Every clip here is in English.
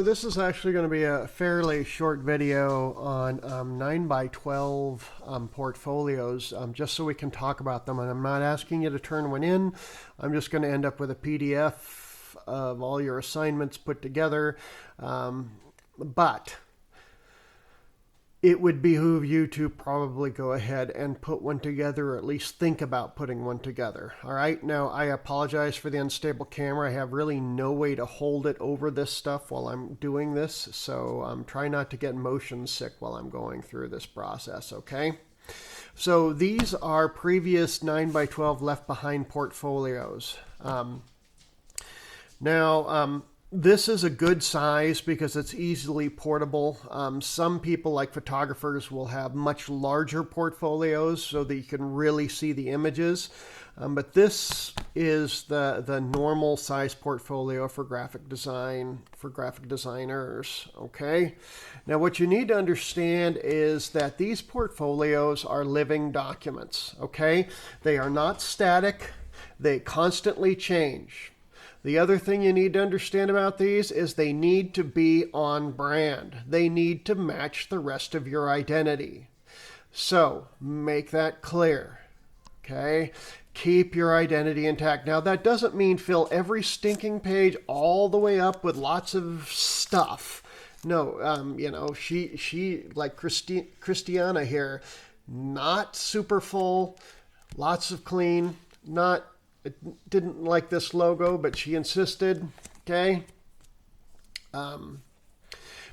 this is actually going to be a fairly short video on 9 by 12 portfolios, just so we can talk about them. And I'm not asking you to turn one in. I'm just going to end up with a PDF of all your assignments put together. But it would behoove you to probably go ahead and put one together, or at least think about putting one together. All right. Now, I apologize for the unstable camera. I have really no way to hold it over this stuff while I'm doing this. So I'm trying not to get motion sick while I'm going through this process. Okay. So these are previous 9 by 12 left behind portfolios. This is a good size because it's easily portable. Some people, like photographers, will have much larger portfolios so that you can really see the images. But this is the normal size portfolio for graphic design, for graphic designers. Okay. Now, what you need to understand is that these portfolios are living documents. Okay. They are not static. They constantly change. The other thing you need to understand about these is they need to be on brand. They need to match the rest of your identity. So make that clear, okay? Keep your identity intact. Now, that doesn't mean fill every stinking page all the way up with lots of stuff. No, she like Christiana here, not super full, lots of clean, didn't like this logo, but she insisted, okay?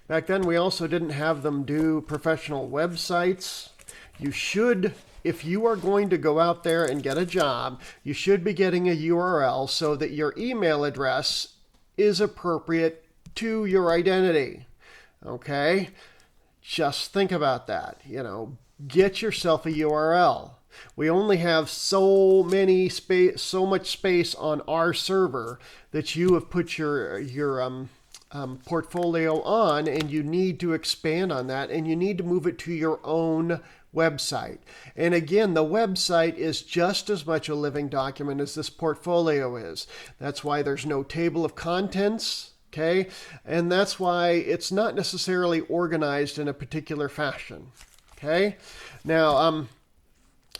Back then, we also didn't have them do professional websites. You should, if you are going to go out there and get a job, you should be getting a URL so that your email address is appropriate to your identity, okay? Just think about that, get yourself a URL. We only have so much space on our server that you have put your portfolio on, and you need to expand on that, and you need to move it to your own website. And again, the website is just as much a living document as this portfolio is. That's why there's no table of contents. Okay, and that's why it's not necessarily organized in a particular fashion. Okay, now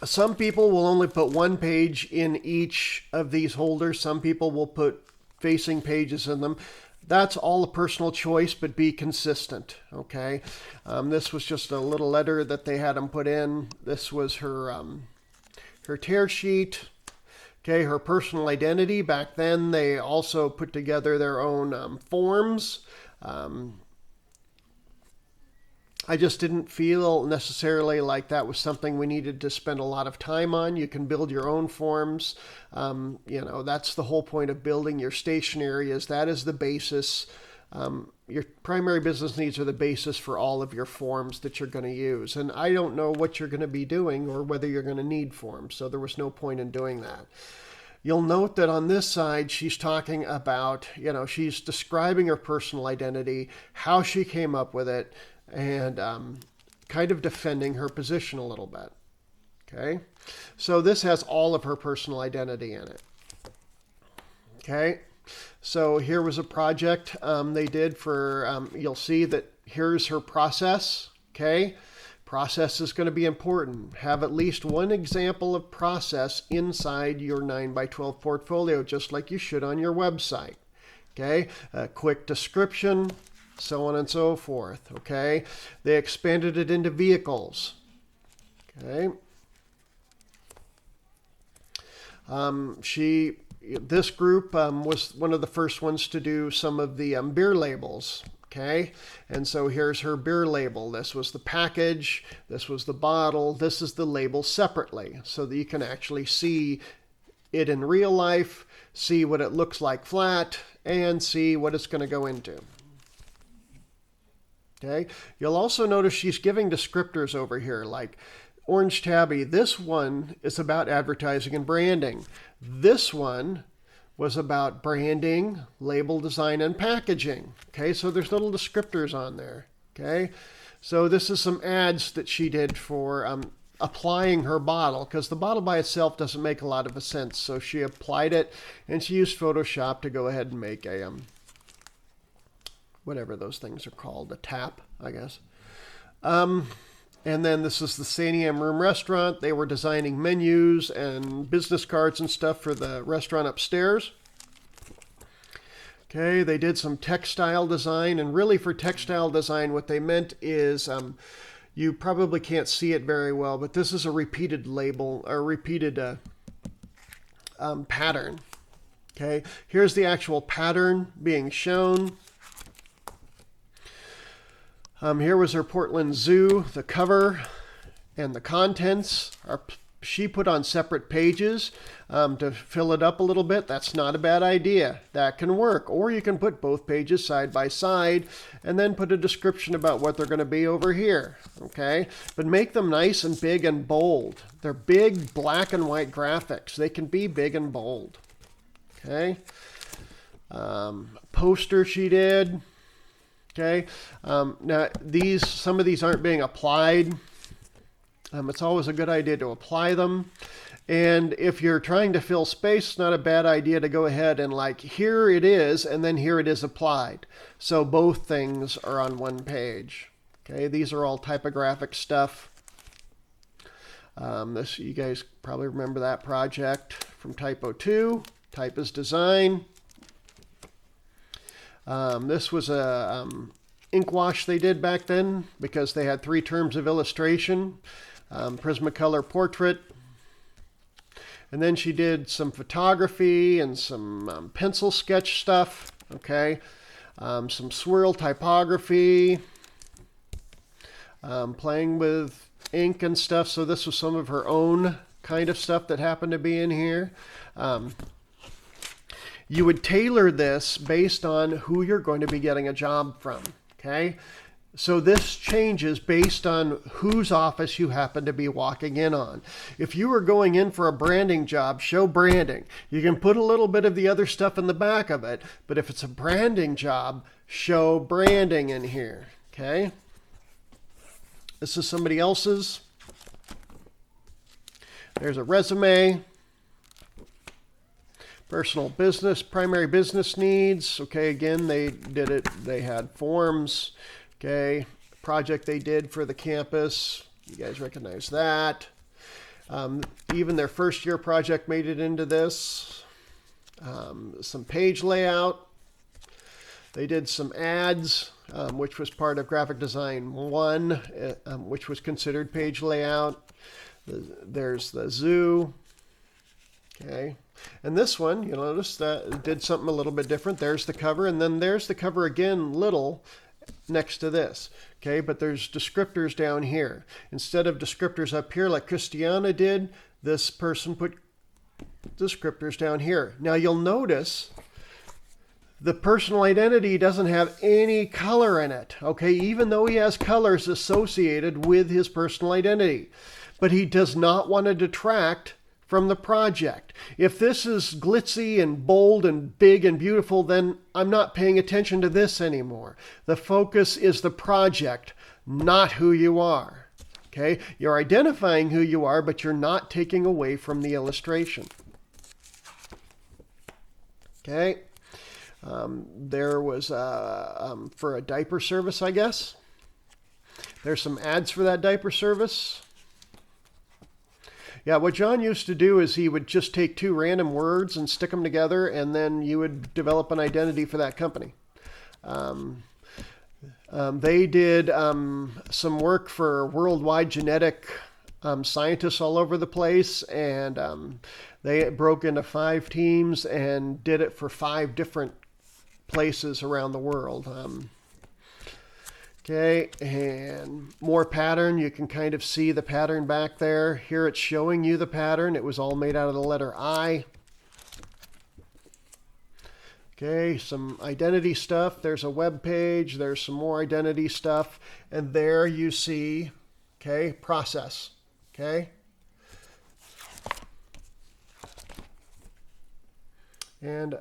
some people will only put one page in each of these holders. Some people will put facing pages in them. That's all a personal choice, but be consistent, okay? This was just a little letter that they had them put in. This was her tear sheet, okay, her personal identity. Back then, they also put together their own forms. I just didn't feel necessarily like that was something we needed to spend a lot of time on. You can build your own forms. That's the whole point of building your stationery, is that is the basis. Your primary business needs are the basis for all of your forms that you're going to use. And I don't know what you're going to be doing or whether you're going to need forms, so there was no point in doing that. You'll note that on this side, she's talking about, she's describing her personal identity, how she came up with it, and kind of defending her position a little bit. Okay, so this has all of her personal identity in it. Okay, so here was a project they did for, you'll see that here's her process. Okay, process is going to be important. Have at least one example of process inside your 9 by 12 portfolio, just like you should on your website. Okay, a quick description, so on and so forth, okay? They expanded it into vehicles, okay? This group was one of the first ones to do some of the beer labels, okay? And so here's her beer label. This was the package, this was the bottle, this is the label separately, so that you can actually see it in real life, see what it looks like flat, and see what it's going to go into. Okay, you'll also notice she's giving descriptors over here, like Orange Tabby. This one is about advertising and branding. This one was about branding, label design, and packaging. Okay, so there's little descriptors on there. Okay, so this is some ads that she did for applying her bottle, because the bottle by itself doesn't make a lot of sense. So she applied it, and she used Photoshop to go ahead and make whatever those things are called, a tap, I guess. And then this is the Saniam Room Restaurant. They were designing menus and business cards and stuff for the restaurant upstairs. Okay, they did some textile design, and really for textile design, what they meant is, you probably can't see it very well, but this is a repeated label, or repeated pattern. Okay, here's the actual pattern being shown. Here was her Portland Zoo. The cover and the contents she put on separate pages to fill it up a little bit. That's not a bad idea. That can work. Or you can put both pages side by side and then put a description about what they're going to be over here. Okay? But make them nice and big and bold. They're big black and white graphics. They can be big and bold. Okay? Poster she did. Okay, now some of these aren't being applied. It's always a good idea to apply them. And if you're trying to fill space, it's not a bad idea to go ahead and like, here it is, and then here it is applied. So both things are on one page. Okay, these are all typographic stuff. You guys probably remember that project from Typo 2, Type is Design. This was a ink wash they did back then because they had 3 terms of illustration. Prismacolor portrait. And then she did some photography and some pencil sketch stuff. Okay. Some swirl typography. Playing with ink and stuff. So this was some of her own kind of stuff that happened to be in here. You would tailor this based on who you're going to be getting a job from, okay? So this changes based on whose office you happen to be walking in on. If you are going in for a branding job, show branding. You can put a little bit of the other stuff in the back of it, but if it's a branding job, show branding in here, okay? This is somebody else's. There's a resume. Personal business, primary business needs. Okay, again, they did it. They had forms. Okay, project they did for the campus. You guys recognize that. Even their first year project made it into this. Some page layout. They did some ads, which was part of Graphic Design 1, which was considered page layout. There's the zoo. Okay. And this one, you'll notice that it did something a little bit different. There's the cover, and then there's the cover again, little, next to this. Okay, but there's descriptors down here. Instead of descriptors up here like Christiana did, this person put descriptors down here. Now you'll notice the personal identity doesn't have any color in it. Okay, even though he has colors associated with his personal identity. But he does not want to detract from the project. If this is glitzy and bold and big and beautiful, then I'm not paying attention to this anymore. The focus is the project, not who you are. Okay? You're identifying who you are, but you're not taking away from the illustration. Okay? There was for a diaper service, I guess. There's some ads for that diaper service. Yeah, what John used to do is he would just take 2 random words and stick them together, and then you would develop an identity for that company. They did some work for worldwide genetic scientists all over the place, and they broke into 5 teams and did it for 5 different places around the world. Okay, and more pattern. You can kind of see the pattern back there. Here it's showing you the pattern. It was all made out of the letter I. Okay, some identity stuff. There's a web page. There's some more identity stuff. And there you see, okay, process. Okay. And,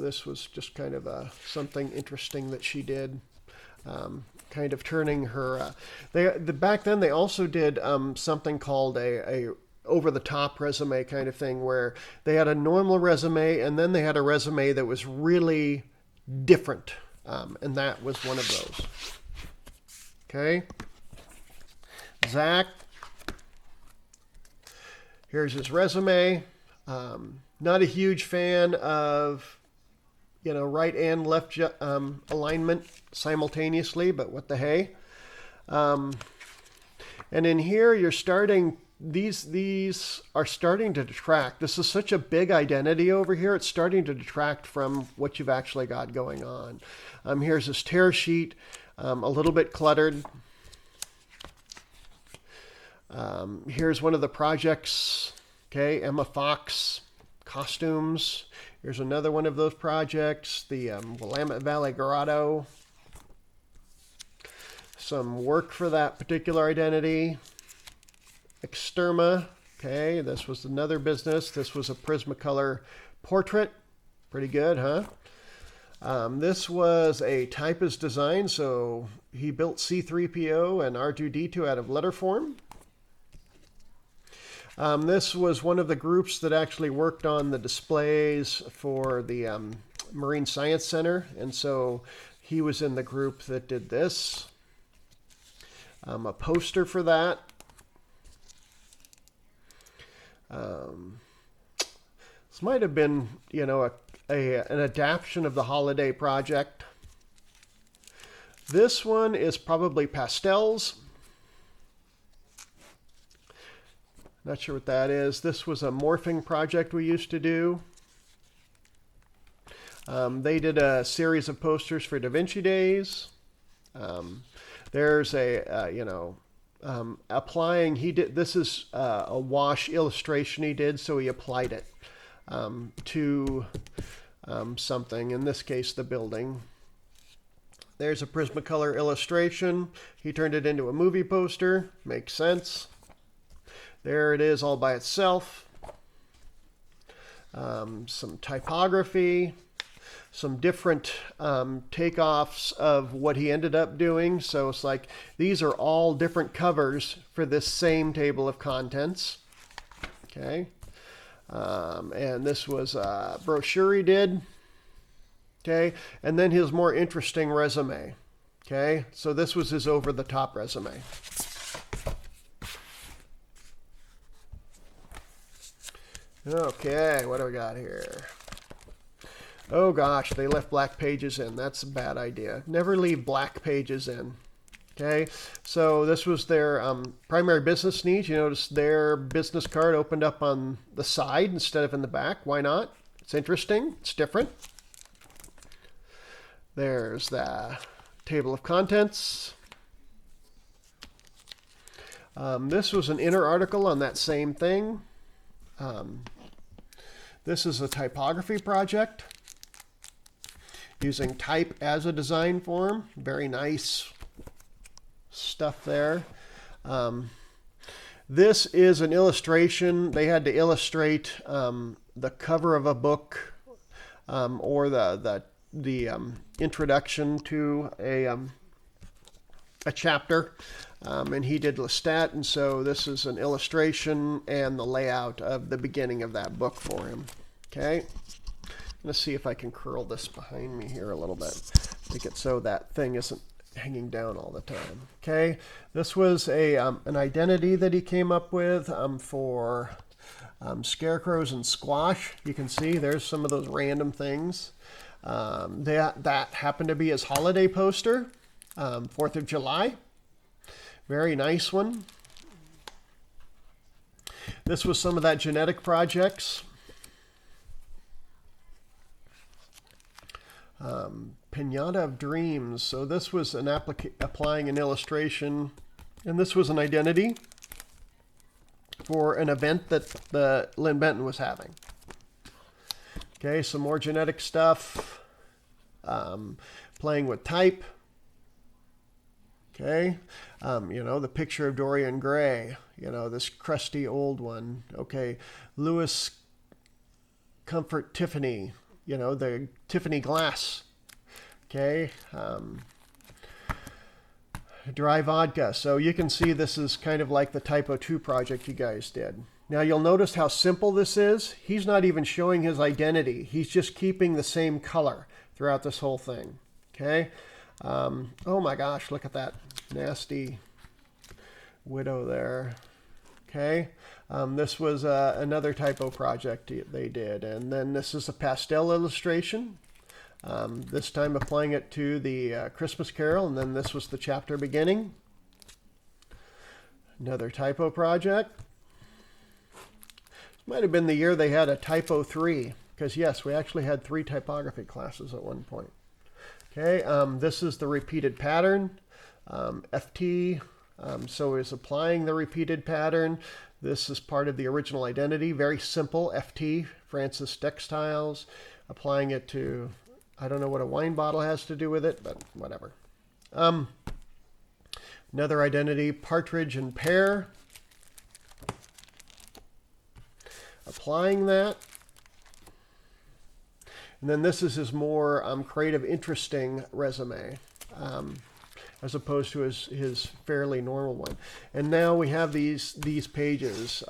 this was just kind of something interesting that she did. Kind of turning her. Back then they also did something called a over-the-top resume kind of thing, where they had a normal resume and then they had a resume that was really different. And that was one of those. Okay. Zach. Here's his resume. Not a huge fan of, right and left alignment simultaneously, but what the hey. And in here, you're starting, these are starting to detract. This is such a big identity over here. It's starting to detract from what you've actually got going on. Here's this tear sheet, a little bit cluttered. Here's one of the projects. Okay, Emma Fox costumes. Here's another one of those projects, the Willamette Valley Grotto. Some work for that particular identity. Exterma. Okay, this was another business. This was a Prismacolor portrait. Pretty good, huh? This was a typist design, so he built C-3PO and R2-D2 out of letter form. This was one of the groups that actually worked on the displays for the Marine Science Center, and so he was in the group that did this. A poster for that. This might have been, an adaptation of the Holiday Project. This one is probably pastels. Not sure what that is. This was a morphing project we used to do. They did a series of posters for Da Vinci Days. There's a, applying, this is a wash illustration he did, so he applied it to something, in this case, the building. There's a Prismacolor illustration. He turned it into a movie poster. Makes sense. There it is all by itself. Some typography, some different takeoffs of what he ended up doing. So it's like these are all different covers for this same table of contents. Okay. And this was a brochure he did. Okay. And then his more interesting resume. Okay. So this was his over-the-top resume. Okay, what do we got here? Oh gosh, they left black pages in. That's a bad idea. Never leave black pages in. Okay, so this was their primary business needs. You notice their business card opened up on the side instead of in the back. Why not? It's interesting. It's different. There's the table of contents. This was an inner article on that same thing. This is a typography project using type as a design form. Very nice stuff there. This is an illustration. They had to illustrate the cover of a book or the introduction to a chapter. And he did Lestat, and so this is an illustration and the layout of the beginning of that book for him. Okay, let's see if I can curl this behind me here a little bit, make it so that thing isn't hanging down all the time. Okay, this was an identity that he came up with for scarecrows and squash. You can see there's some of those random things. That happened to be his holiday poster, 4th of July. Very nice one. This was some of that genetic projects. Pinata of Dreams. So this was an applying an illustration, and this was an identity for an event that the Lynn Benton was having. Okay, some more genetic stuff. Playing with type. Okay, the picture of Dorian Gray, this crusty old one. Okay, Lewis Comfort Tiffany, the Tiffany glass. Okay, dry vodka. So you can see this is kind of like the Typo 2 project you guys did. Now you'll notice how simple this is. He's not even showing his identity. He's just keeping the same color throughout this whole thing. Okay. Oh my gosh, look at that nasty widow there. Okay. This was another typo project they did. And then this is a pastel illustration. This time applying it to the Christmas Carol. And then this was the chapter beginning. Another typo project. This might have been the year they had a typo 3. Because yes, we actually had 3 typography classes at one point. Okay, this is the repeated pattern. FT, so is applying the repeated pattern. This is part of the original identity. Very simple, FT, Francis Textiles. Applying it to, I don't know what a wine bottle has to do with it, but whatever. Another identity, Partridge and Pear. Applying that. And then this is his more creative, interesting resume, as opposed to his fairly normal one. And now we have these pages.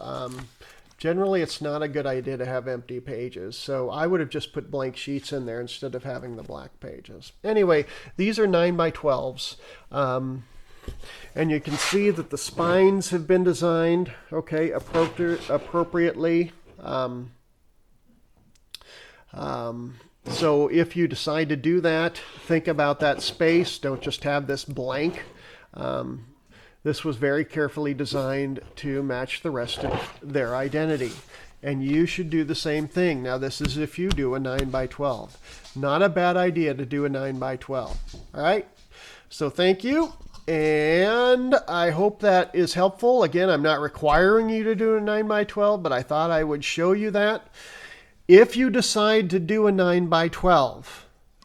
Generally, it's not a good idea to have empty pages, so I would have just put blank sheets in there instead of having the black pages. Anyway, these are 9x12s. And you can see that the spines have been designed, okay, appropriately. So if you decide to do that, think about that space. Don't just have this blank. This was very carefully designed to match the rest of their identity. And you should do the same thing. Now, this is if you do a 9x12. Not a bad idea to do a 9x12. All right? So thank you. And I hope that is helpful. Again, I'm not requiring you to do a 9x12, but I thought I would show you that. If you decide to do a 9x12,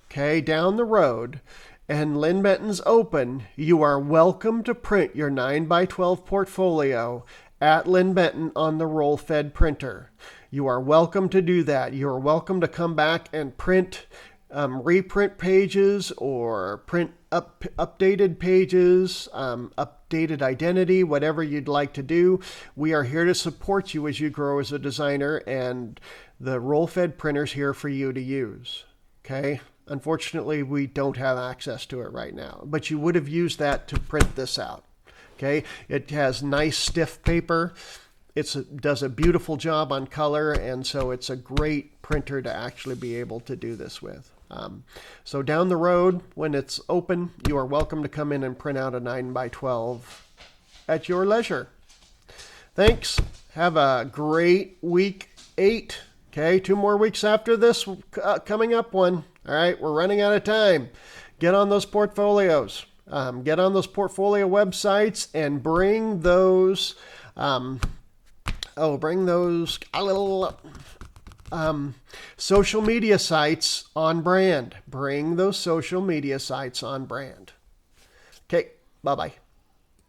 okay, down the road, and Lynn Benton's open, you are welcome to print your 9x12 portfolio at Lynn Benton on the roll-fed printer. You are welcome to do that. You are welcome to come back and print, reprint pages or print updated pages, updated identity, whatever you'd like to do. We are here to support you as you grow as a designer, and the roll-fed printer's here for you to use. Okay? Unfortunately, we don't have access to it right now, but you would have used that to print this out. Okay? It has nice stiff paper. It does a beautiful job on color, and so it's a great printer to actually be able to do this with. So down the road, when it's open, you are welcome to come in and print out a 9x12 at your leisure. Thanks. Have a great week 8. Okay, 2 more weeks after this coming up one. All right, we're running out of time. Get on those portfolios. Get on those portfolio websites and bring those. Social media sites on brand. Bring those social media sites on brand. Okay, bye-bye.